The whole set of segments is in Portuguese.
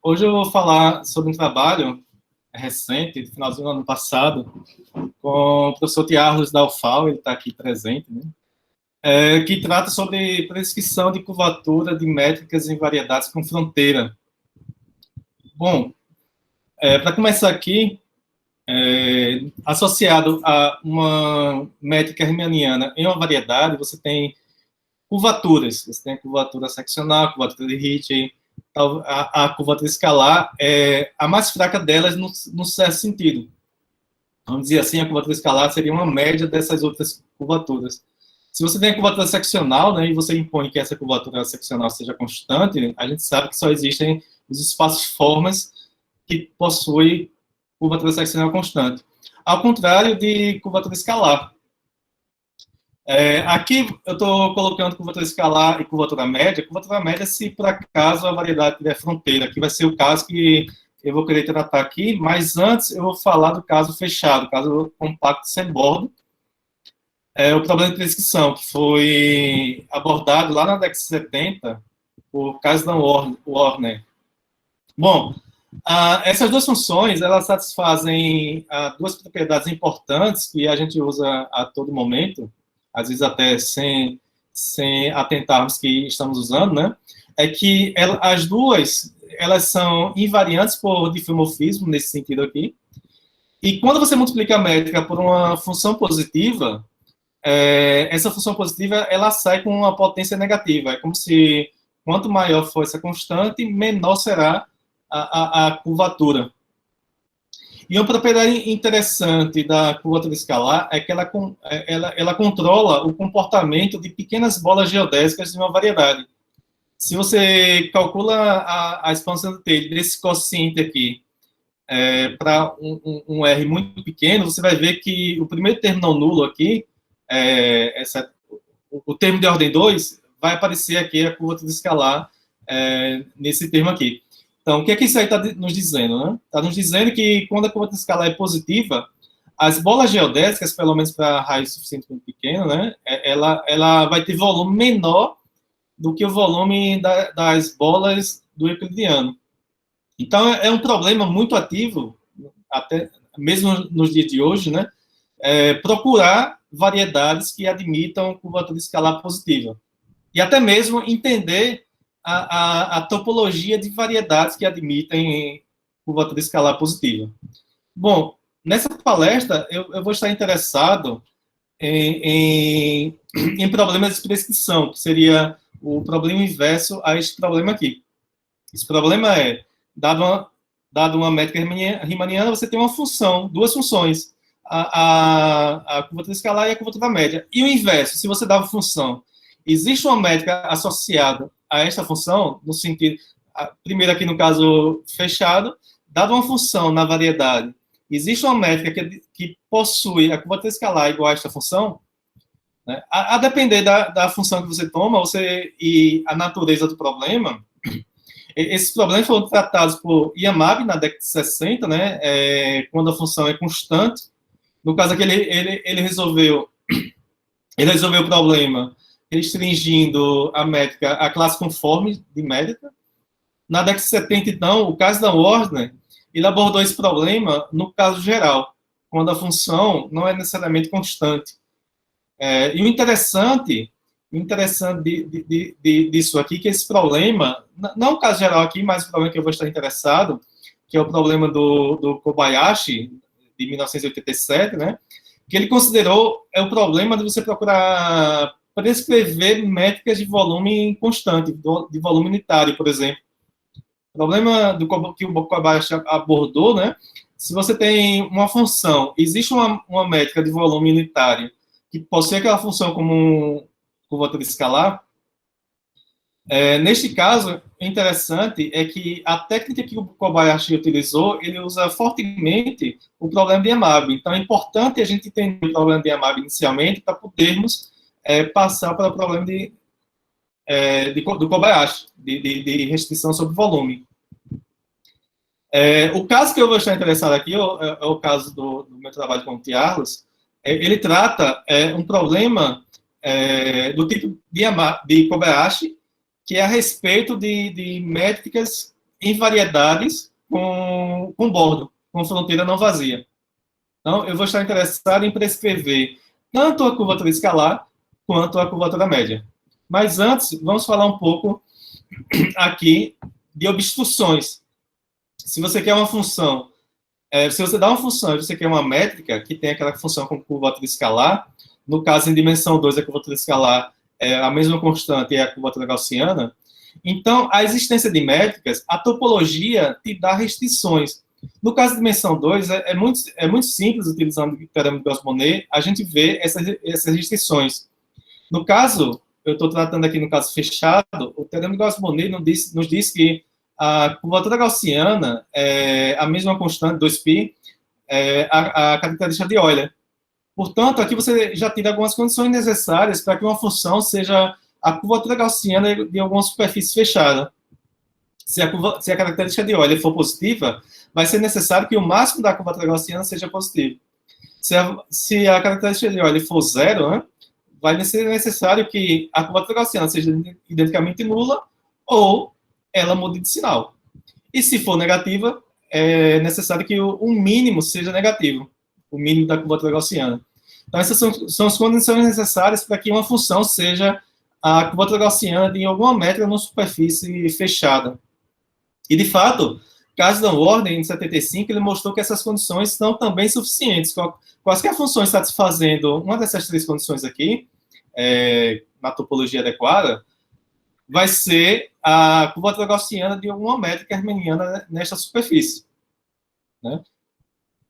Hoje eu vou falar sobre um trabalho recente, do finalzinho do ano passado, com o professor Tiarlos da UFAL, ele está aqui presente, né? Que trata sobre prescrição de curvatura de métricas em variedades com fronteira. Bom, para começar aqui, associado a uma métrica riemanniana em uma variedade, você tem curvaturas. Você tem a curvatura seccional, a curvatura de Ricci, a curvatura escalar é a mais fraca delas no certo sentido. Vamos dizer assim, a curvatura escalar seria uma média dessas outras curvaturas. Se você tem a curvatura seccional, né, e você impõe que essa curvatura seccional seja constante, a gente sabe que só existem os espaços formas que possuem curvatura seccional constante. Ao contrário de curvatura escalar. Aqui eu estou colocando curvatura escalar e curvatura média. Curvatura média, se por acaso a variedade tiver fronteira, que vai ser o caso que eu vou querer tratar aqui, mas antes eu vou falar do caso fechado, caso compacto sem bordo. O problema de prescrição, que foi abordado lá na década de 70 por Kasdan Warner. Bom, essas duas funções, elas satisfazem duas propriedades importantes que a gente usa a todo momento, às vezes até sem atentarmos que estamos usando, né? É que as duas, elas são invariantes por diffeomorfismo, nesse sentido aqui, e quando você multiplica a métrica por uma função positiva, essa função positiva, ela sai com uma potência negativa. É como se, quanto maior for essa constante, menor será a curvatura. E uma propriedade interessante da curvatura escalar é que ela controla o comportamento de pequenas bolas geodésicas de uma variedade. Se você calcula a expansão do Taylor desse quociente aqui para um R muito pequeno, você vai ver que o primeiro termo não nulo aqui, o termo de ordem 2, vai aparecer aqui a curvatura escalar nesse termo aqui. Então, o que é que isso aí está nos dizendo? Né? Está nos dizendo que quando a curvatura escalar é positiva, as bolas geodésicas, pelo menos para raios suficientemente pequenas, né, ela vai ter volume menor do que o volume das bolas do euclidiano. Então, é um problema muito ativo, até mesmo nos dias de hoje, né, procurar variedades que admitam curvatura escalar positiva. E até mesmo entender a topologia de variedades que admitem curvatura escalar positiva. Bom, nessa palestra, eu vou estar interessado em problemas de prescrição, que seria o problema inverso a este problema aqui. Esse problema é, dado uma métrica riemanniana, você tem uma função, duas funções, a curvatura escalar e a curvatura média. E o inverso, se você dá uma função, existe uma métrica associada a esta função, no sentido, primeiro aqui no caso fechado, dada uma função na variedade, existe uma métrica que possui a curvatura escalar igual a esta função, né? A depender da função que você toma, e a natureza do problema, esses problemas foram tratados por Yamabe na década de 60, né, quando a função é constante. No caso aqui, ele resolveu o problema restringindo a métrica à classe conforme de métrica. Na década de 70, então, o Kasdan Warner, ele abordou esse problema no caso geral, quando a função não é necessariamente constante. E o interessante disso aqui, que esse problema, não o caso geral aqui, mas o problema que eu vou estar interessado, que é o problema do Kobayashi, de 1987, né, que ele considerou o problema de você procurar prescrever métricas de volume constante, de volume unitário, por exemplo. O problema que o Kobayashi abordou, né? Se você tem uma função, existe uma métrica de volume unitário que possui aquela função como curvatura escalar, neste caso, o interessante é que a técnica que o Kobayashi utilizou, ele usa fortemente o problema de Yamabe. Então, é importante a gente entender o problema de Yamabe inicialmente para podermos passar para o problema do Kobayashi, de restrição sobre volume. O caso que eu vou estar interessado aqui é o caso do meu trabalho com o Tiarlos. Ele trata um problema do tipo de Kobayashi, que é a respeito de métricas em variedades com bordo, com fronteira não vazia. Então, eu vou estar interessado em prescrever tanto a curvatura escalar quanto a curvatura média. Mas antes, vamos falar um pouco aqui de obstruções. Se você quer uma função, se você dá uma função e você quer uma métrica que tem aquela função com curvatura escalar, no caso, em dimensão 2, a curvatura escalar é a mesma constante e a curvatura gaussiana, então, a existência de métricas, a topologia te dá restrições. No caso de dimensão 2, é muito simples, utilizando o teorema de Gauss-Bonnet, a gente vê essas restrições. No caso, eu estou tratando aqui no caso fechado, o teorema de Gauss-Bonnet nos diz que a curvatura gaussiana é a mesma constante, 2π, a característica de Euler. Portanto, aqui você já tira algumas condições necessárias para que uma função seja a curvatura gaussiana de alguma superfície fechada. Se a característica de Euler for positiva, vai ser necessário que o máximo da curvatura gaussiana seja positivo. Se a característica de Euler for zero, né, vai ser necessário que a curvatura gaussiana seja identicamente nula ou ela mude de sinal. E se for negativa, é necessário que o mínimo seja negativo, o mínimo da curvatura gaussiana. Então, essas são as condições necessárias para que uma função seja a curvatura gaussiana de alguma métrica numa superfície fechada. E, de fato, Kasdan Warden, em 75, ele mostrou que essas condições são também suficientes. Quaisquer funções satisfazendo uma dessas três condições aqui, na topologia adequada, vai ser a curvatura gaussiana de alguma métrica herminiana nesta superfície. Né?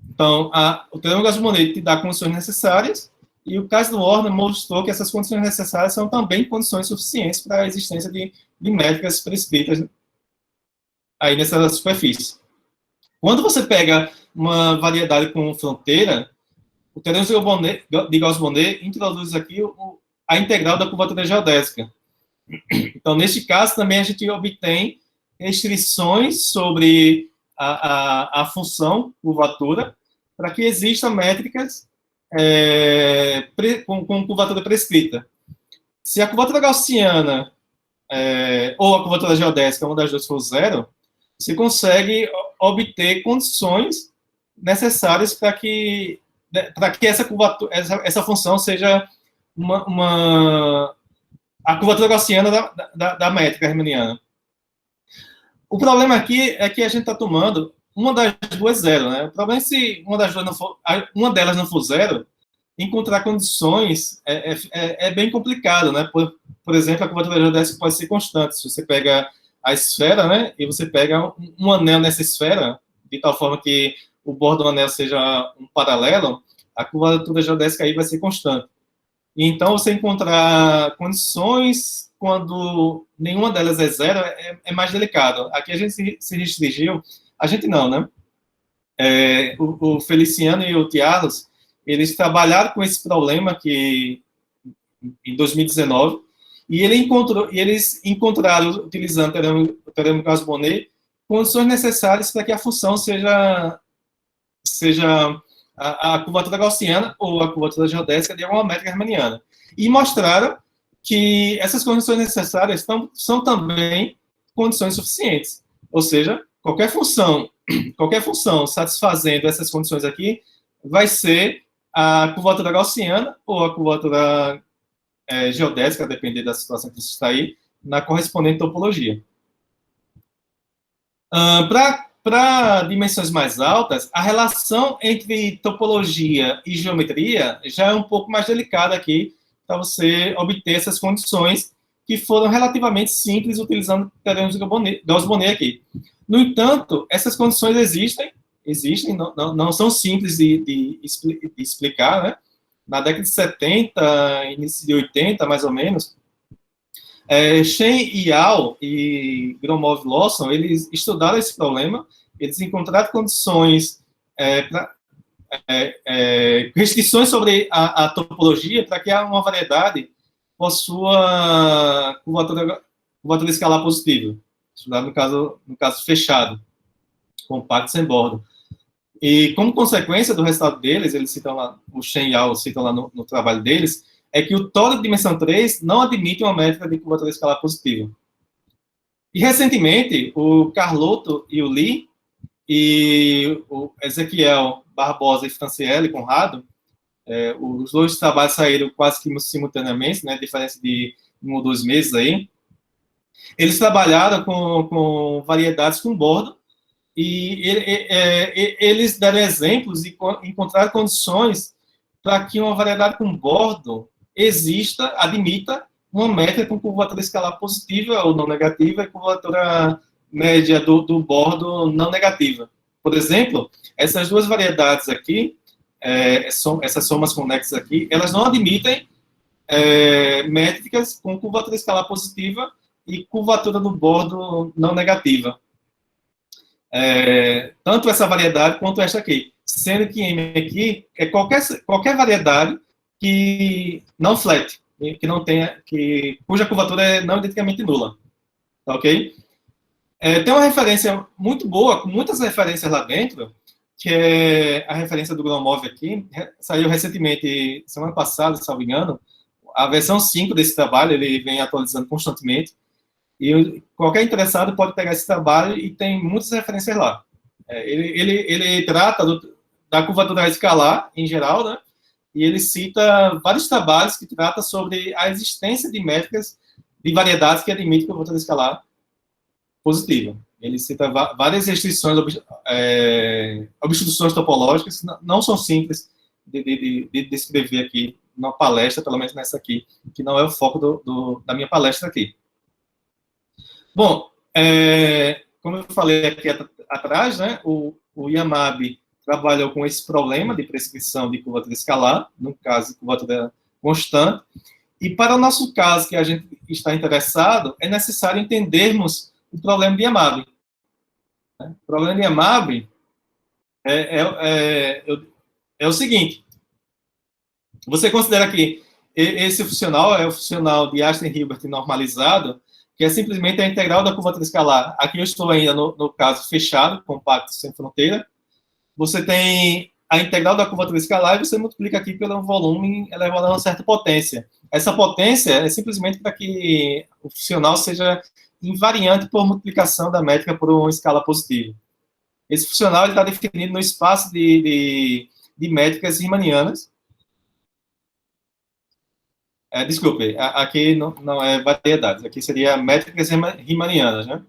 Então, o teorema de Gauss-Bonnet te dá condições necessárias, e o Kasdan Warden mostrou que essas condições necessárias são também condições suficientes para a existência de métricas prescritas aí nessa superfície. Quando você pega uma variedade com fronteira, o teorema de Gauss-Bonnet introduz aqui a integral da curvatura geodésica. Então, neste caso, também a gente obtém restrições sobre a função curvatura para que existam métricas com curvatura prescrita. Se a curvatura gaussiana ou a curvatura geodésica, uma das duas for zero, você consegue obter condições necessárias para que essa função seja a curvatura gaussiana da métrica herminiana. O problema aqui é que a gente está tomando uma das duas zero, né? O problema é se uma delas não for zero, encontrar condições é bem complicado, né? Por exemplo, a curvatura geodésica pode ser constante. Se você pega a esfera, né, e você pega um anel nessa esfera, de tal forma que o bordo do anel seja um paralelo, a curvatura geodésica aí vai ser constante. E então, você encontrar condições quando nenhuma delas é zero é mais delicado. Aqui a gente se restringiu, a gente não, né? O Feliciano e o Tiaros, eles trabalharam com esse problema que em 2019, e eles encontraram, utilizando o teorema de Gauss-Bonnet, condições necessárias para que a função seja a curvatura gaussiana ou a curvatura geodésica de alguma métrica herminiana. E mostraram que essas condições necessárias são também condições suficientes. Ou seja, qualquer função satisfazendo essas condições aqui vai ser a curvatura gaussiana ou a curvatura geodésica, a depender da situação que você está aí, na correspondente topologia. Para dimensões mais altas, a relação entre topologia e geometria já é um pouco mais delicada aqui, para você obter essas condições que foram relativamente simples utilizando o teorema de Gauss-Bonnet aqui. No entanto, essas condições existem, não são simples de explicar, né? Na década de 70, início de 80, mais ou menos, Shen Yao e Gromov-Lawson, eles estudaram esse problema, eles encontraram condições, restrições sobre a topologia para que uma variedade possua curvatura escalar positiva, estudado no caso fechado, compacto sem bordo. E, como consequência do resultado deles, eles citam lá, o Shen Yao citam lá no trabalho deles, é que o tórido de dimensão 3 não admite uma métrica de curvatura escalar positiva. E, recentemente, o Carlotto e o Lee, e o Ezequiel Barbosa e Franciele Conrado, os dois trabalhos saíram quase que simultaneamente, né, diferença de 1 ou 2 meses aí. Eles trabalharam com variedades com bordo, e eles deram exemplos e encontraram condições para que uma variedade com bordo admita uma métrica com curvatura escalar positiva ou não negativa e curvatura média do bordo não negativa. Por exemplo, essas duas variedades aqui, essas somas conexas aqui, elas não admitem métricas com curvatura escalar positiva e curvatura do bordo não negativa. Tanto essa variedade quanto esta aqui. Sendo que M aqui é qualquer variedade que não flat, que não tenha, cuja curvatura é não identicamente nula. Ok? Tem uma referência muito boa, com muitas referências lá dentro, que é a referência do Gromov aqui, saiu recentemente, semana passada, se não me engano, a versão 5 desse trabalho, ele vem atualizando constantemente, e qualquer interessado pode pegar esse trabalho e tem muitas referências lá. Ele trata da curvatura escalar, em geral, né? E ele cita vários trabalhos que tratam sobre a existência de métricas de variedades que admitem curvatura escalar positiva. Ele cita várias restrições, obstruções topológicas, não são simples de descrever aqui na palestra, pelo menos nessa aqui, que não é o foco da minha palestra aqui. Bom, como eu falei aqui atrás, né, o Yamabe trabalhou com esse problema de prescrição de curvatura escalar, no caso, de curvatura constante, e para o nosso caso, que a gente está interessado, é necessário entendermos o problema de Yamabe. O problema de Yamabe é o seguinte: você considera que esse funcional é o funcional de Einstein-Hilbert normalizado, que é simplesmente a integral da curvatura escalar. Aqui eu estou ainda no caso fechado, compacto, sem fronteira. Você tem a integral da curvatura escalar e você multiplica aqui pelo volume elevado a uma certa potência. Essa potência é simplesmente para que o funcional seja invariante por multiplicação da métrica por uma escala positiva. Esse funcional está definido no espaço de métricas riemannianas. Desculpe, aqui não é variedades, aqui seria métricas riemannianas, né?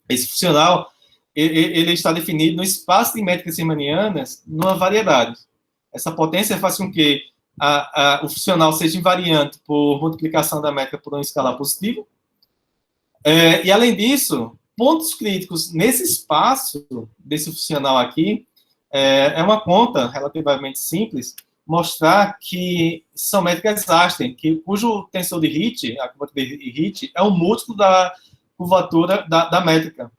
Esse funcional, ele está definido no espaço de métricas riemannianas numa variedade. Essa potência faz com que o funcional seja invariante por multiplicação da métrica por uma escala positiva. E, além disso, pontos críticos nesse espaço desse funcional aqui é uma conta relativamente simples, mostrar que são métricas Einstein, cujo tensor de Hit, a curvatura de Hit, é um múltiplo da curvatura da métrica.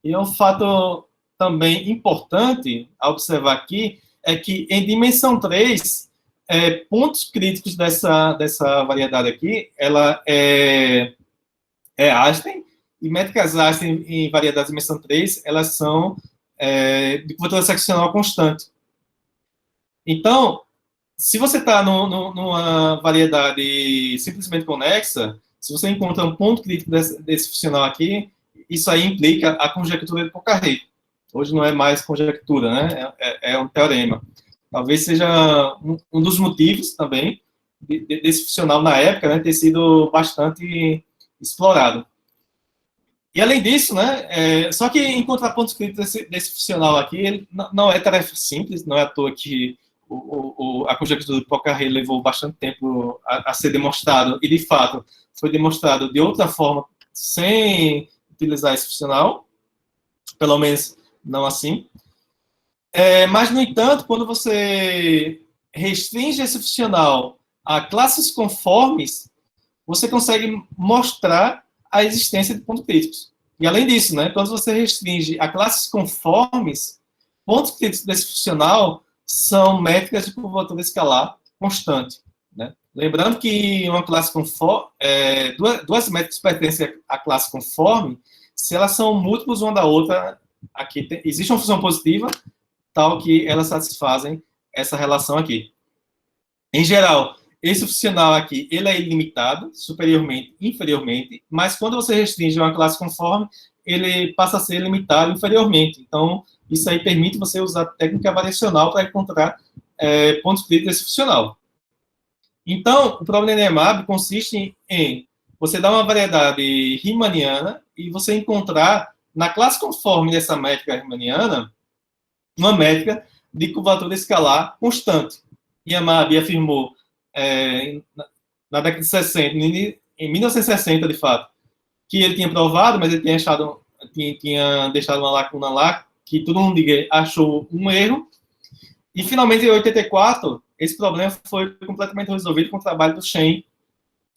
E um fato também importante a observar aqui é que, em dimensão 3, pontos críticos dessa variedade aqui, ela é Einstein, e métricas Einstein em variedades de dimensão 3, elas são de curvatura seccional constante. Então, se você está numa variedade simplesmente conexa, se você encontra um ponto crítico desse funcional aqui, isso aí implica a conjectura de Poincare. Hoje não é mais conjectura, né? É um teorema. Talvez seja um dos motivos também desse funcional na época, né, ter sido bastante explorado. E, além disso, né, só que encontrar pontos críticos desse funcional aqui, ele não é tarefa simples, não é à toa que a conjectura de Poincare levou bastante tempo a ser demonstrado, e, de fato, foi demonstrado de outra forma, sem utilizar esse funcional, pelo menos não assim. Mas, no entanto, quando você restringe esse funcional a classes conformes, você consegue mostrar a existência de pontos críticos. E, além disso, né, quando você restringe a classes conformes, pontos críticos desse funcional são métricas de curvatura escalar constante. Né? Lembrando que uma classe conforme, duas métricas pertencem à classe conforme, se elas são múltiplos uma da outra, aqui existe uma função positiva, tal que elas satisfazem essa relação aqui. Em geral, esse funcional aqui, ele é ilimitado, superiormente, inferiormente, mas quando você restringe uma classe conforme, ele passa a ser limitado inferiormente. Então, isso aí permite você usar técnica variacional para encontrar pontos críticos desse funcional. Então, o problema de EMAB consiste em você dar uma variedade riemanniana e você encontrar, na classe conforme dessa métrica riemanniana, uma métrica de curvatura escalar constante. EMAB afirmou na década de 60, em 1960, de fato, que ele tinha provado, mas ele tinha deixado uma lacuna lá, que todo mundo achou um erro, e finalmente em 84, esse problema foi completamente resolvido com o trabalho do Shen,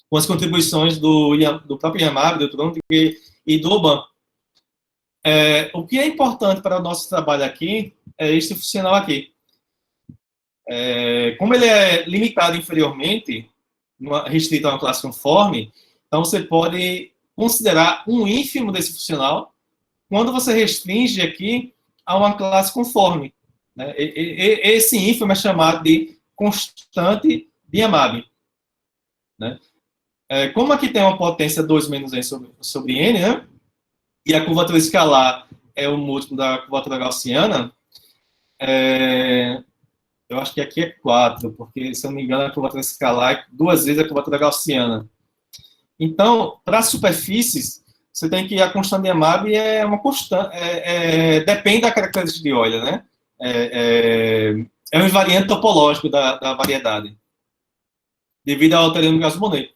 com as contribuições do próprio Yamabe, do Trondheim e do Oban. O que é importante para o nosso trabalho aqui é este funcional aqui. Como ele é limitado inferiormente, restrito a uma classe conforme, então você pode considerar um ínfimo desse funcional quando você restringe aqui a uma classe conforme. Né? Esse ínfimo é chamado de constante de Yamabe. Né? Como aqui tem uma potência 2 menos n sobre n, né? E a curvatura escalar é o múltiplo da curvatura gaussiana, eu acho que aqui é 4, porque, se eu não me engano, a curvatura escalar é 2 vezes a curvatura gaussiana. Então, para superfícies, você tem que a constante de Yamabe é uma constante, depende da característica de Euler, né? É um invariante topológico da variedade, devido ao teorema de Gauss-Bonnet.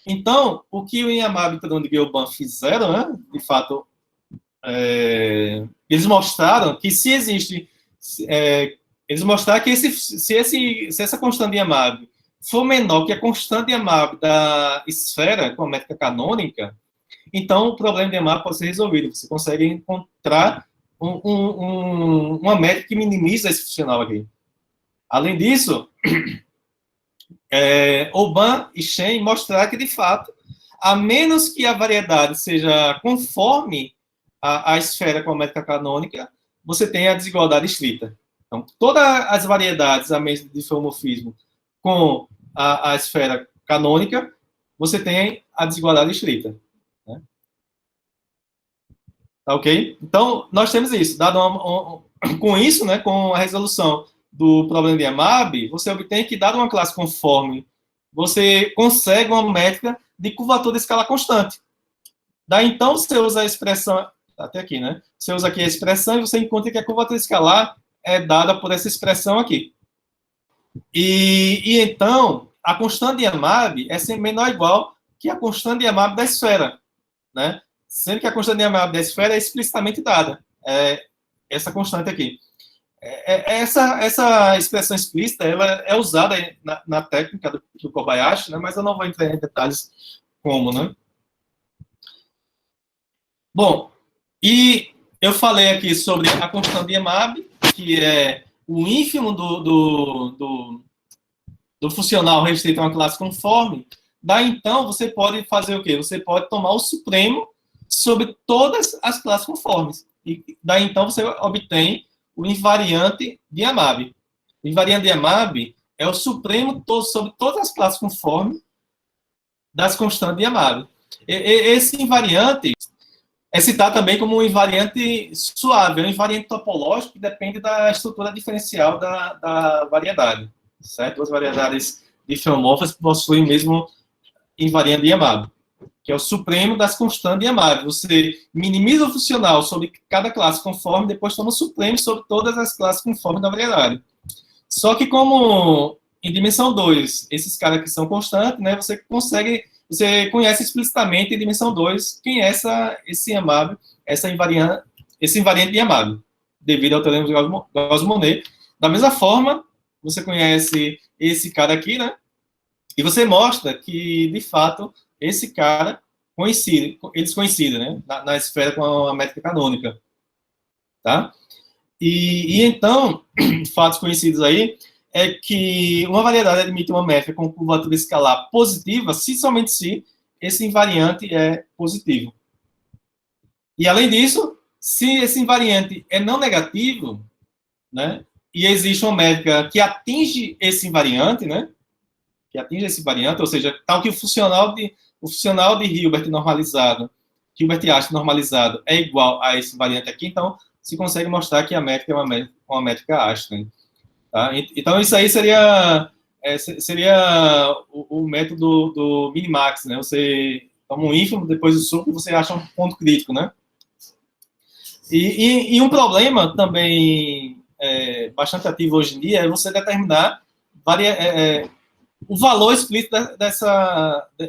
Então, o que o Yamabe e o Gilban fizeram, né? De fato, eles mostraram que se existe... eles mostraram que se essa constante de Yamabe for menor que a constante de Yamabe da esfera com a métrica canônica, então o problema de Yamabe pode ser resolvido. Você consegue encontrar uma métrica que minimiza esse funcional aqui. Além disso, Oban e Shen mostraram que, de fato, a menos que a variedade seja conforme a esfera com a métrica canônica, você tem a desigualdade estrita. Então, todas as variedades a mesma de diffeomorfismo com a esfera canônica, você tem a desigualdade estrita. Né? Tá ok? Então, nós temos isso. Com isso, né, com a resolução do problema de Yamabe, você obtém que, dado uma classe conforme, você consegue uma métrica de curvatura de escala constante. Daí, então, você usa a expressão... Até aqui, né? Você usa aqui a expressão e você encontra que a curvatura escalar é dada por essa expressão aqui. E então, a constante de Yamabe é sempre menor ou igual que a constante de Yamabe da esfera, né? Sendo que a constante de Yamabe da esfera é explicitamente dada. Essa constante aqui. Essa expressão explícita, ela é usada na técnica do Kobayashi, né? Mas eu não vou entrar em detalhes como, né? Bom, e eu falei aqui sobre a constante de Yamabe, que é o ínfimo do funcional restrito a uma classe conforme. Daí, então, você pode fazer o quê? Você pode tomar o supremo sobre todas as classes conformes. E daí, então, você obtém o invariante de Yamabe. O invariante de Yamabe é o supremo sobre todas as classes conformes das constantes de Yamabe. Esse invariante é citado também como um invariante suave, é um invariante topológico que depende da estrutura diferencial da variedade. Certo? As variedades diffeomorfas possuem o mesmo invariante de Yamabe, que é o supremo das constantes de Yamabe. Você minimiza o funcional sobre cada classe conforme, depois toma o supremo sobre todas as classes conformes da variedade. Só que, como em dimensão 2, esses caras aqui são constantes, né, você conhece explicitamente em dimensão 2 quem é esse Yamabe, esse invariante de Yamabe, devido ao teorema de Gauss-Bonnet. Da mesma forma, você conhece esse cara aqui, né? E você mostra que, de fato, esse cara eles coincidem, né? Na esfera com a métrica canônica. Tá? E então, fatos conhecidos aí é que uma variedade admite uma métrica com curvatura escalar positiva se somente se esse invariante é positivo. E, além disso, se esse invariante é não negativo, né? E existe uma métrica que atinge esse invariante, né? que atinge esse variante, ou seja, tal que o funcional de Hilbert normalizado, Hilbert-Einstein normalizado é igual a esse variante aqui, então se consegue mostrar que a métrica é uma métrica Einstein. Tá? Então, isso aí seria o método do minimax, né? Você toma um ínfimo, depois do suco, você acha um ponto crítico, né? E um problema também bastante ativo hoje em dia é você determinar o valor explícito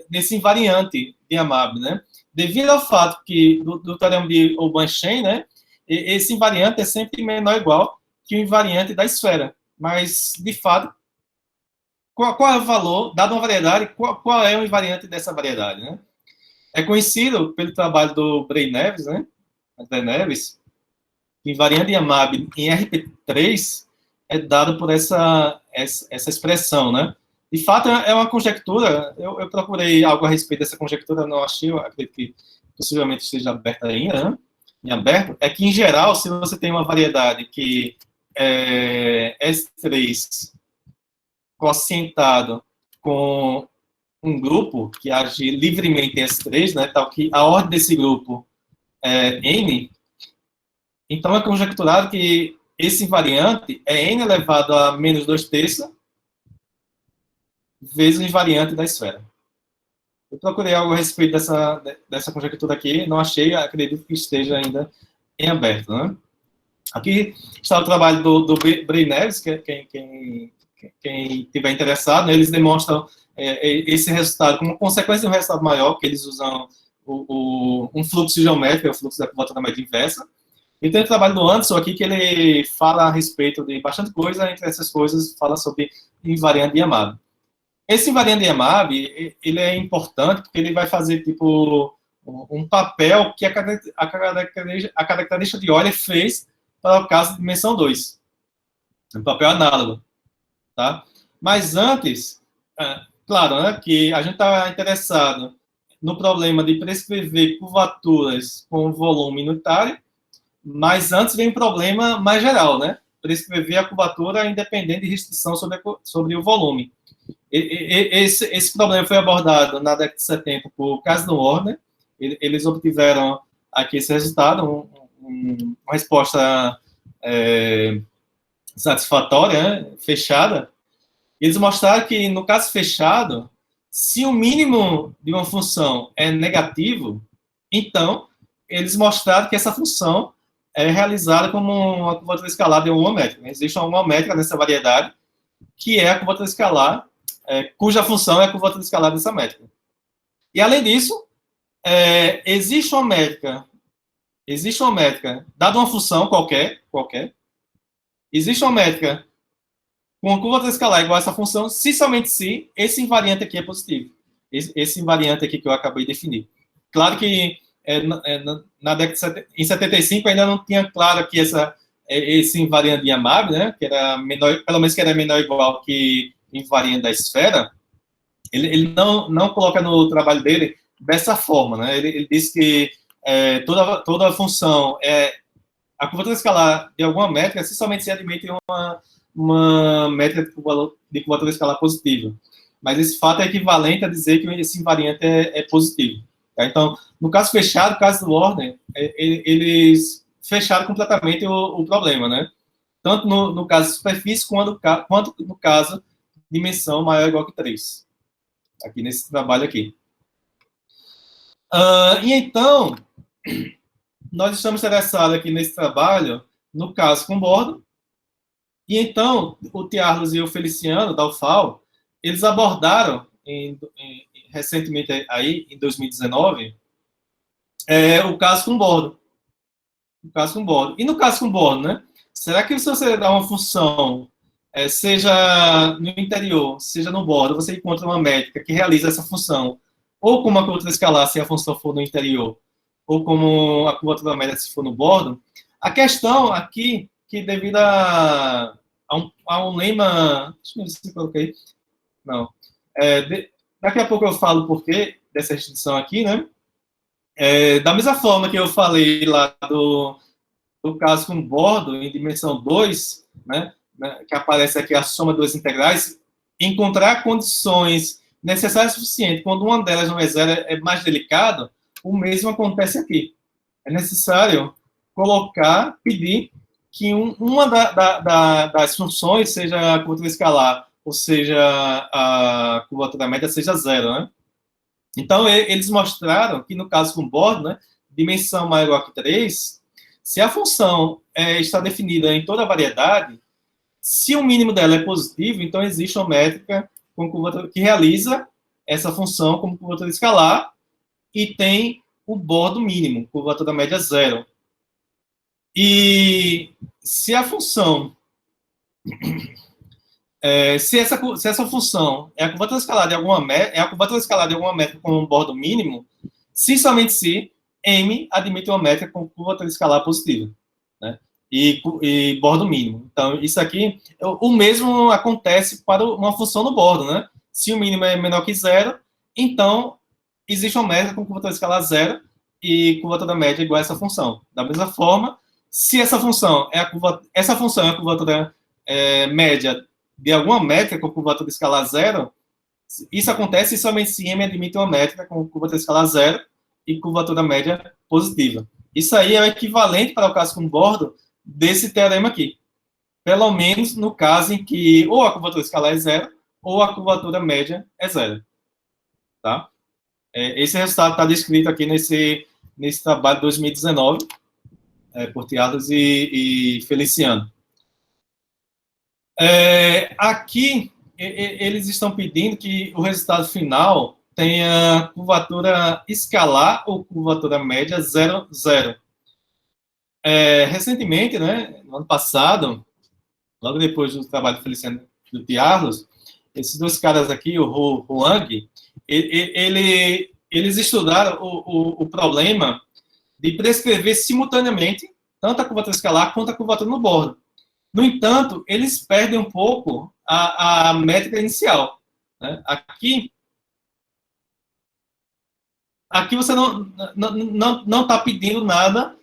desse invariante de AMAB, né? Devido ao fato que, do teorema de Urban-Chain, né, esse invariante é sempre menor ou igual que o invariante da esfera. Mas, de fato, qual é o valor, dado uma variedade, qual é o invariante dessa variedade, né? É conhecido pelo trabalho do Bray Neves, né? André Neves, que o invariante de AMAB em RP3 é dado por essa expressão, né? De fato, é uma conjectura, eu procurei algo a respeito dessa conjectura, não achei, eu acredito que possivelmente esteja aberta ainda, né? Em aberto, é que, em geral, se você tem uma variedade que é S3 quocientado com um grupo que age livremente em S3, né, tal que a ordem desse grupo é N, então é conjecturado que esse invariante é N elevado a menos 2/3 vezes o invariante da esfera. Eu procurei algo a respeito dessa conjectura aqui, não achei, acredito que esteja ainda em aberto, né? Aqui está o trabalho do Bray Neves, que quem tiver interessado, né, eles demonstram esse resultado como consequência de um resultado maior, que eles usam um fluxo geométrico, o fluxo da curvatura média inversa. E tem o trabalho do Anderson aqui, que ele fala a respeito de bastante coisa, entre essas coisas, fala sobre invariante de AMAB. Esse invariante de AMAB, ele é importante porque ele vai fazer, tipo, um papel que a característica de Euler fez para o caso de dimensão 2. Um papel análogo. Tá? Mas antes, claro, né, que a gente está interessado no problema de prescrever curvaturas com volume unitário, mas antes vem um problema mais geral, né? Prescrever a curvatura independente de restrição sobre o volume. Esse problema foi abordado na década de 70 por Kasdan-Werner. Eles obtiveram aqui esse resultado, uma resposta satisfatória, né, fechada. Eles mostraram que, no caso fechado, se o mínimo de uma função é negativo, então, eles mostraram que essa função é realizada como uma curvatura escalar de uma métrica. Existe uma métrica nessa variedade, que é a curvatura escalar, cuja função é a curvatura escalar dessa métrica. E, além disso, existe uma métrica, dada uma função qualquer, existe uma métrica com a curvatura escalar igual a essa função, se somente se esse invariante aqui é positivo. Esse invariante aqui que eu acabei de definir. Claro que na década em 75 ainda não tinha claro que esse invariante de AMAB, né, que era menor, pelo menos que era menor ou igual que o invariante da esfera, ele não coloca no trabalho dele dessa forma, né? Ele diz que toda função a curvatura escalar de alguma métrica se somente se admite uma métrica de curvatura escalar positiva. Mas esse fato é equivalente a dizer que esse invariante é positivo. Tá? Então, no caso fechado, caso do Werner, eles fecharam completamente o problema, né? Tanto no caso superfície, quanto no caso dimensão maior ou igual que 3. Aqui nesse trabalho aqui. E então, nós estamos interessados aqui nesse trabalho, no caso com bordo. E então, o Tiarlos e o Feliciano, da UFAL, eles abordaram recentemente aí, em 2019, o caso com bordo. E no caso com bordo, né? Será que se você dá uma função, seja no interior, seja no bordo, você encontra uma métrica que realiza essa função, ou como a curvatura escalar, se a função for no interior, ou como a curvatura média, se for no bordo? A questão aqui, que devido a um lema... Deixa eu ver se eu coloquei. Não. Daqui a pouco eu falo o porquê dessa restrição aqui, né? Da mesma forma que eu falei lá do caso com bordo em dimensão 2, né, que aparece aqui a soma de duas integrais, encontrar condições necessárias e suficientes, quando uma delas não é zero, é mais delicado, o mesmo acontece aqui. É necessário pedir que uma das funções, seja a curvatura escalar, ou seja a curvatura média, seja zero, né? Então, eles mostraram que, no caso com bordo, né, dimensão maior ou igual que 3, se a função está definida em toda a variedade, se o mínimo dela é positivo, então existe uma métrica com curvatura, que realiza essa função como curvatura escalar e tem o bordo mínimo, curvatura média zero. E se a função... se essa função é a curvatura escalar de alguma métrica com um bordo mínimo, se somente se M admite uma métrica com curvatura escalar positiva, né? E bordo mínimo. Então, isso aqui, o mesmo acontece para uma função no bordo, né? Se o mínimo é menor que zero, então existe uma métrica com curvatura escalar zero e curvatura média igual a essa função. Da mesma forma, se essa função é a curvatura média de alguma métrica com curvatura escalar zero, isso acontece somente se M admite uma métrica com curvatura escalar zero e curvatura média positiva. Isso aí é o equivalente para o caso com bordo desse teorema aqui. Pelo menos no caso em que ou a curvatura escalar é zero ou a curvatura média é zero. Tá? Esse resultado está descrito aqui nesse trabalho de 2019, por Tiardos e Feliciano. Aqui, eles estão pedindo que o resultado final tenha curvatura escalar ou curvatura média 0, 0. Recentemente, né, no ano passado, logo depois do trabalho do Feliciano e do Tiardos, esses dois caras aqui, o Huang, eles estudaram o problema de prescrever simultaneamente tanto a curvatura escalar quanto a curvatura no bordo. No entanto, eles perdem um pouco a métrica inicial, né? Aqui você não está pedindo nada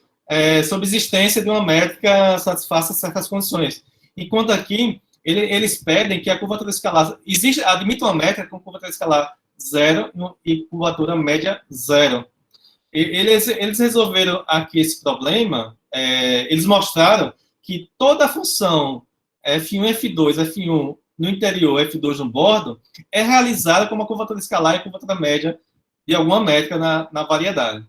sobre a existência de uma métrica que satisfaça certas condições. Enquanto aqui, eles pedem que a curvatura escalar... admite uma métrica com curvatura escalar 0 e curvatura média 0. Eles resolveram aqui esse problema, eles mostraram que toda a função F1, F2, F1 no interior, F2 no bordo, é realizada com uma curvatura escalar e curvatura média de alguma métrica na variedade.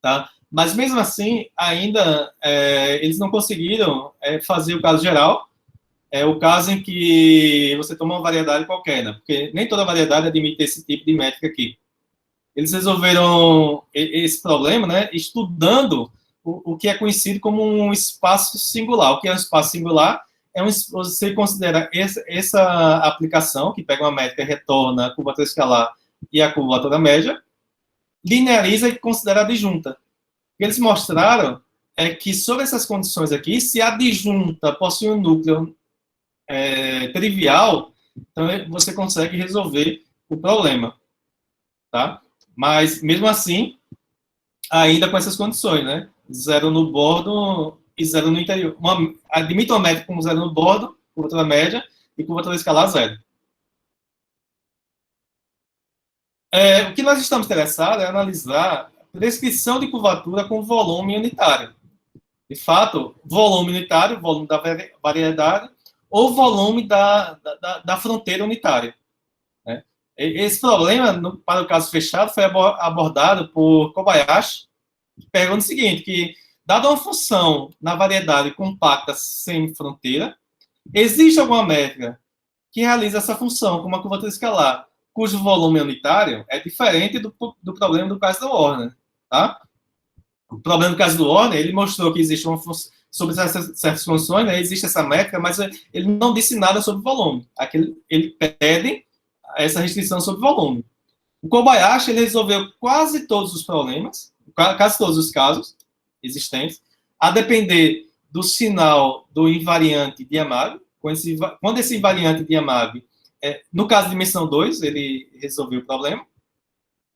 Tá? Mas, mesmo assim, ainda eles não conseguiram fazer o caso geral, o caso em que você toma uma variedade qualquer, né? Porque nem toda variedade admite esse tipo de métrica aqui. Eles resolveram esse problema, né, estudando o que é conhecido como um espaço singular. O que é um espaço singular? Você considera essa aplicação, que pega uma métrica e retorna a curvatura escalar e a curvatura média, lineariza e considera a adjunta. O que eles mostraram é que, sobre essas condições aqui, se a adjunta possui um núcleo trivial, então você consegue resolver o problema. Tá? Mas, mesmo assim, ainda com essas condições, né? 0 no bordo e 0 no interior. Admite uma métrica com 0 no bordo, curvatura média, e curvatura escalar 0. O que nós estamos interessados é analisar a prescrição de curvatura com volume unitário. De fato, volume unitário, volume da variedade, ou volume da fronteira unitária. Né? Esse problema, para o caso fechado, foi abordado por Kobayashi, perguntando o seguinte, que, dada uma função na variedade compacta sem fronteira, existe alguma métrica que realiza essa função com uma curvatura escalar, cujo volume unitário é diferente do problema do caso do Warner. Tá? O problema do caso do Warner, ele mostrou que existe uma função, sobre certas funções, né, existe essa métrica, mas ele não disse nada sobre volume. Aqui ele pede essa restrição sobre volume. O Kobayashi, ele resolveu quase todos os problemas, quase todos os casos existentes, a depender do sinal do invariante de Yamabe. Quando esse invariante de Yamabe, no caso de dimensão 2, ele resolveu o problema.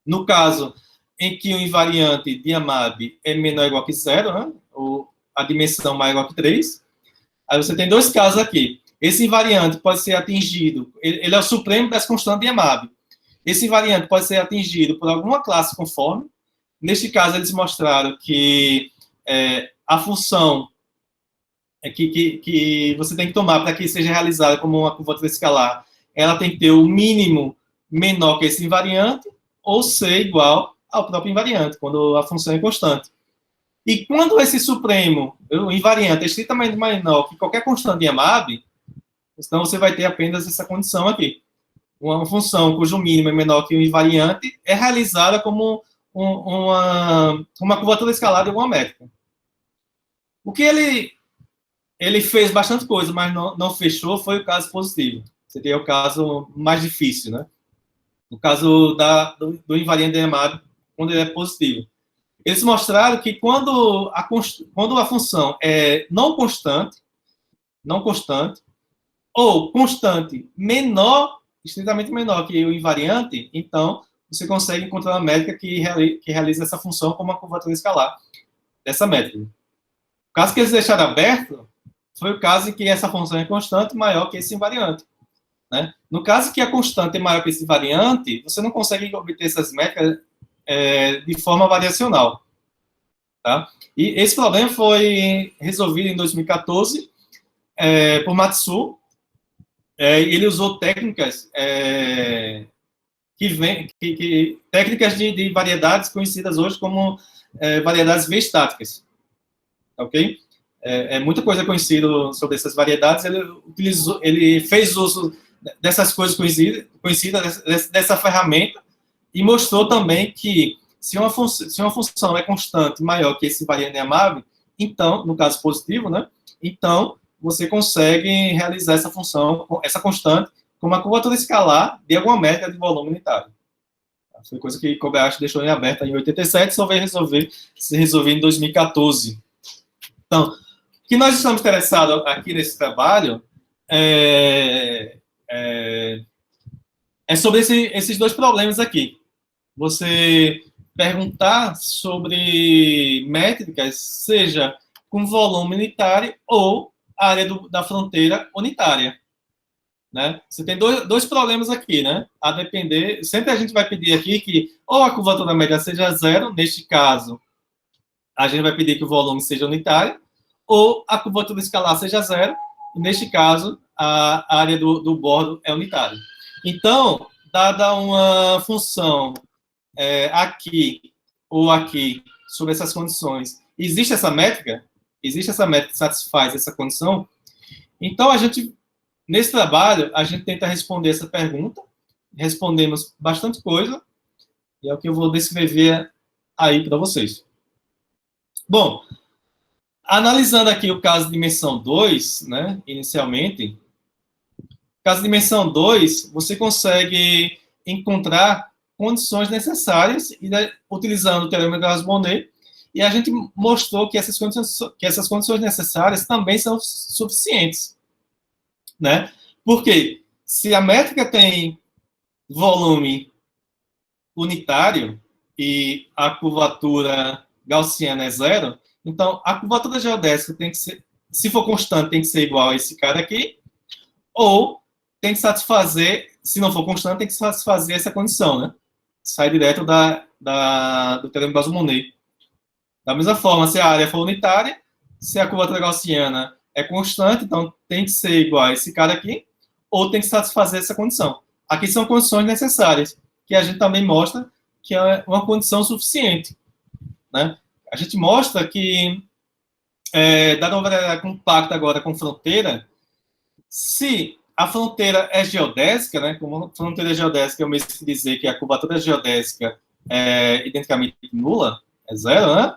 No caso em que o invariante de Yamabe é menor ou igual que 0, né, ou a dimensão maior ou igual que 3, aí você tem dois casos aqui. Esse invariante pode ser atingido, ele é o supremo das constantes de Emab. Esse invariante pode ser atingido por alguma classe conforme. Neste caso, eles mostraram que a função que você tem que tomar para que seja realizada como uma curvatura escalar, ela tem que ter o mínimo menor que esse invariante, ou ser igual ao próprio invariante, quando a função é constante. E quando esse supremo, o invariante, é estritamente menor que qualquer constante de Emab, então você vai ter apenas essa condição aqui. Uma função cujo mínimo é menor que o invariante é realizada como uma curvatura escalar de alguma métrica. O que ele fez bastante coisa, mas não fechou, foi o caso positivo. Seria o caso mais difícil, né? O caso do invariante de Emab, quando ele é positivo. Eles mostraram que quando a função é não constante, ou constante menor, estritamente menor que o invariante, então você consegue encontrar uma métrica que realiza essa função como uma curvatura escalar dessa métrica. O caso que eles deixaram aberto foi o caso em que essa função é constante maior que esse invariante. Né? No caso que a constante é maior que esse invariante, você não consegue obter essas métricas de forma variacional. Tá? E esse problema foi resolvido em 2014 por Matsu. Ele usou técnicas técnicas de variedades conhecidas hoje como variedades V-estáticas. Ok? Muita coisa conhecida sobre essas variedades. Ele fez uso dessas coisas conhecidas dessa ferramenta e mostrou também que se uma função é constante maior que esse invariante de Emab, então, no caso positivo, né? Então, você consegue realizar essa função, essa constante, como uma curvatura escalar de alguma métrica de volume unitário. Foi coisa que Kobayashi deixou em aberta em 87, só veio se resolver em 2014. Então, o que nós estamos interessados aqui nesse trabalho é sobre esses dois problemas aqui. Você perguntar sobre métricas, seja com volume unitário ou área da fronteira unitária. Né? Você tem dois problemas aqui, né? A depender, sempre a gente vai pedir aqui que ou a curvatura média seja zero, neste caso, a gente vai pedir que o volume seja unitário, ou a curvatura escalar seja zero, e neste caso, a área do bordo é unitária. Então, dada uma função aqui ou aqui, sobre essas condições, existe essa métrica que satisfaz essa condição, então nesse trabalho, a gente tenta responder essa pergunta, respondemos bastante coisa, e é o que eu vou descrever aí para vocês. Bom, analisando aqui o caso de dimensão 2, né, inicialmente, caso de dimensão 2, você consegue encontrar condições necessárias, utilizando o teorema de Gauss-Bonnet, e a gente mostrou que essas condições necessárias também são suficientes. Né? Porque se a métrica tem volume unitário e a curvatura gaussiana é zero, então a curvatura geodésica tem que ser, se for constante, tem que ser igual a esse cara aqui, ou tem que satisfazer, se não for constante, tem que satisfazer essa condição, né? Sai direto do teorema de Gauss-Bonnet. Da mesma forma, se a área for unitária, se a curvatura gaussiana é constante, então tem que ser igual a esse cara aqui, ou tem que satisfazer essa condição. Aqui são condições necessárias, que a gente também mostra que é uma condição suficiente. Né? A gente mostra que, dada uma variedade compacta agora com fronteira, se a fronteira é geodésica, né, como fronteira geodésica é o mesmo que dizer que a curvatura geodésica é identicamente nula, é zero, né?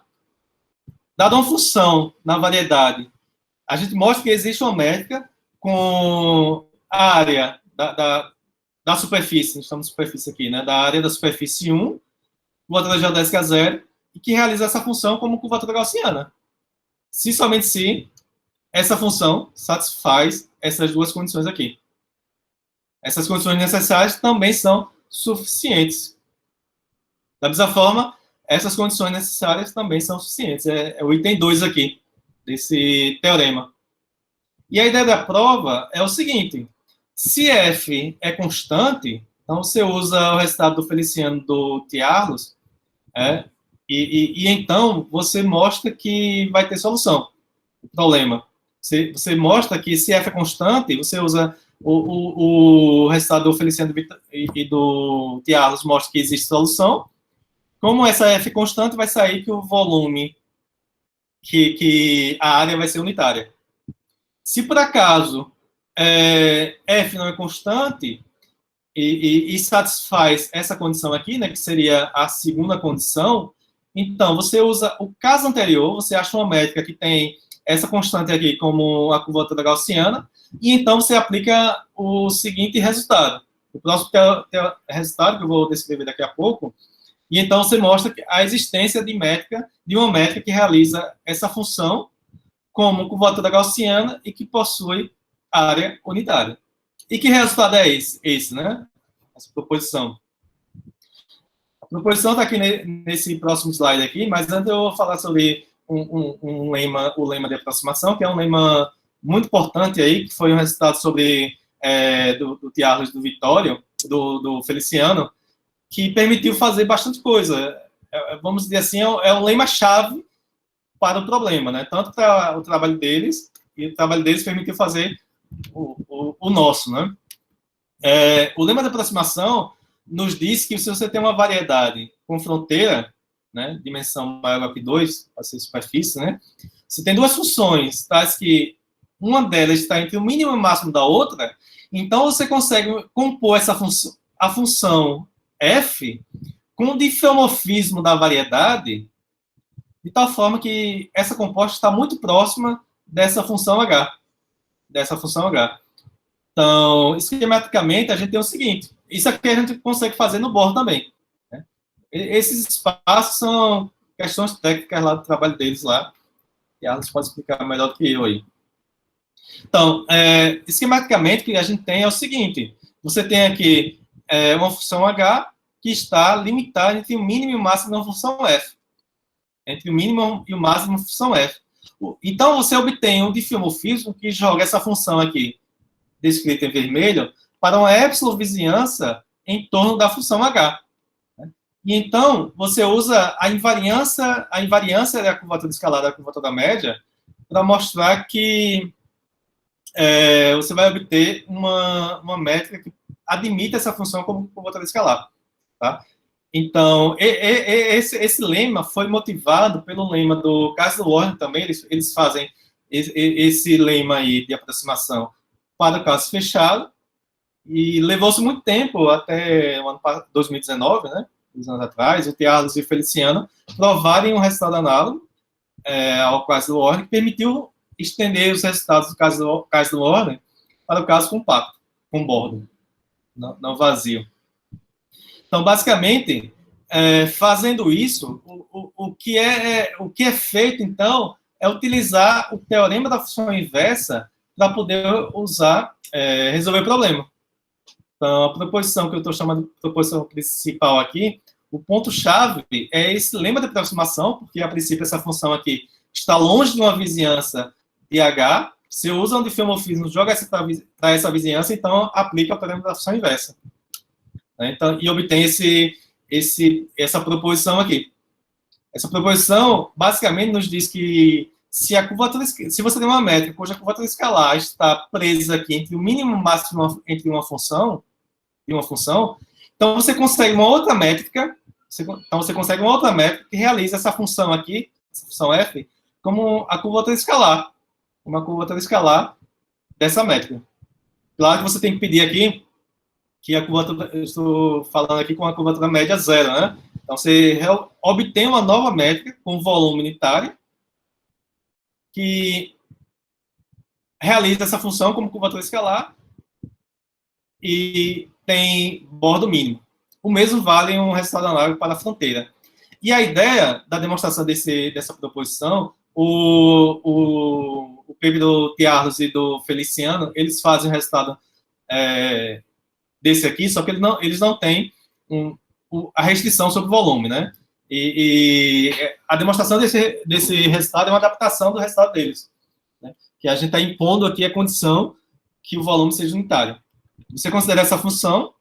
Dada uma função na variedade, a gente mostra que existe uma métrica com a área da superfície, estamos na superfície aqui, né, da área da superfície 1, curvatura geodésica 0, e que realiza essa função como curvatura gaussiana. Se somente se essa função satisfaz essas duas condições aqui. Essas condições necessárias também são suficientes. Da mesma forma, essas condições necessárias também são suficientes. É o item 2 aqui, desse teorema. E a ideia da prova é o seguinte: se f é constante, então você usa o resultado do Feliciano do Tiarlos, e então você mostra que vai ter solução o problema. Você mostra que se f é constante, você usa o resultado do Feliciano e do Tiarlos mostra que existe solução. Como essa f é constante, vai sair que o volume, que a área vai ser unitária. Se por acaso f não é constante e satisfaz essa condição aqui, né, que seria a segunda condição, então você usa o caso anterior, você acha uma métrica que tem essa constante aqui como a curvatura gaussiana, e então você aplica o seguinte resultado. O próximo resultado, que eu vou descrever daqui a pouco, e então você mostra a existência de uma métrica que realiza essa função como curvatura gaussiana e que possui área unitária. E que resultado é esse, né? Essa proposição. A proposição está aqui nesse próximo slide aqui, mas antes eu vou falar sobre o lema de aproximação, que é um lema muito importante aí, que foi um resultado sobre do Tiarlos do Vitório, do Feliciano, que permitiu fazer bastante coisa. Vamos dizer assim, é um lema-chave para o problema, né? Tanto para o trabalho deles, e o trabalho deles permitiu fazer o nosso, né? O lema de aproximação nos diz que se você tem uma variedade com fronteira, né, dimensão maior que 2, para ser superfície, né? Você tem duas funções, tais que uma delas está entre o mínimo e o máximo da outra, então você consegue compor a função f com o diffeomorfismo da variedade, de tal forma que essa composta está muito próxima dessa função h. Então, esquematicamente, a gente tem o seguinte: isso aqui a gente consegue fazer no Bohr também. Né? Esses espaços são questões técnicas lá do trabalho deles lá, e elas podem explicar melhor do que eu aí. Então, esquematicamente, o que a gente tem é o seguinte: você tem aqui uma função h que está limitada entre o mínimo e o máximo da função f. Entre o mínimo e o máximo da função f. Então, você obtém um diffeomorfismo que joga essa função aqui, descrita em vermelho, para uma epsilon vizinhança em torno da função h. E então, você usa a invariância da curvatura escalar da curvatura média para mostrar que você vai obter uma métrica que admite essa função como curvatura escalar. Tá? Então, esse lema foi motivado pelo lema do Case-Warren também. Eles fazem esse lema aí de aproximação para o caso fechado, e levou-se muito tempo, até o ano 2019, né, 2 anos atrás, o Tiarlos e o Feliciano provarem um resultado análogo ao caso do Warren, que permitiu estender os resultados do caso do Warren para o caso compacto, com bordo, não vazio. Então, basicamente, fazendo isso, o que é feito, então, é utilizar o teorema da função inversa para poder resolver o problema. Então, a proposição que eu estou chamando de proposição principal aqui, o ponto-chave é esse lema de aproximação, porque, a princípio, essa função aqui está longe de uma vizinhança de H. Se usa um diffeomorfismo, joga para essa vizinhança, então aplica o teorema da função inversa. Então, e obtém essa proposição aqui. Essa proposição, basicamente, nos diz que se você tem uma métrica cuja curvatura escalar está presa aqui entre o mínimo e o máximo entre uma função, então você consegue uma outra métrica, que realiza essa função aqui, essa função f, como a curvatura escalar, uma curvatura escalar dessa métrica. Claro que você tem que pedir aqui que a curvatura, eu estou falando aqui com a curvatura média zero, né? Então, você obtém uma nova métrica com volume unitário que realiza essa função como curvatura escalar e tem bordo mínimo. O mesmo vale um resultado análogo para a fronteira. E a ideia da demonstração dessa proposição, o Pedro Tiarlos e do Feliciano, eles fazem o resultado desse aqui, só que eles não têm a restrição sobre o volume, né? E a demonstração desse resultado é uma adaptação do resultado deles. Né? que a gente está impondo aqui a condição que o volume seja unitário. Você considera essa função,